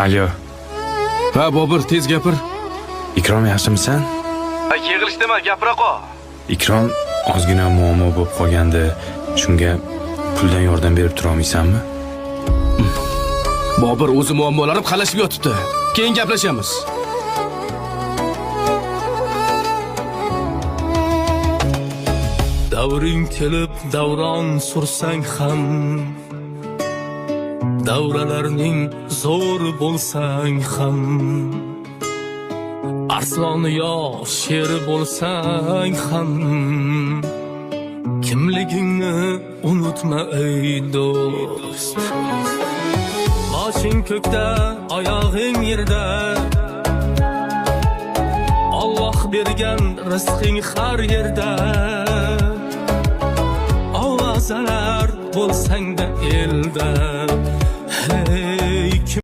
Alo. Ha, Bobur, tez gapir. Ikrom yaxshimisan? Ha, yig'ilish dema, gapira qol. Ikrom ozgina muammo bo'lib qolgandi. Shunga puldan yordam berib tura olmaysanmi? Bobur o'zi muammolarim qalashib yotibdi. Keyin gaplashamiz. Davring kelib davron sursang ham, davralarning zo'r bo'lsang ham, arsloni yo sher bo'lsang ham, kimligingni unutma ey do'st. Boshing ko'kda, oyog'ing yerda, Alloh bergan rizqing har yerda. Ovazalar bo'lsang da elda, hey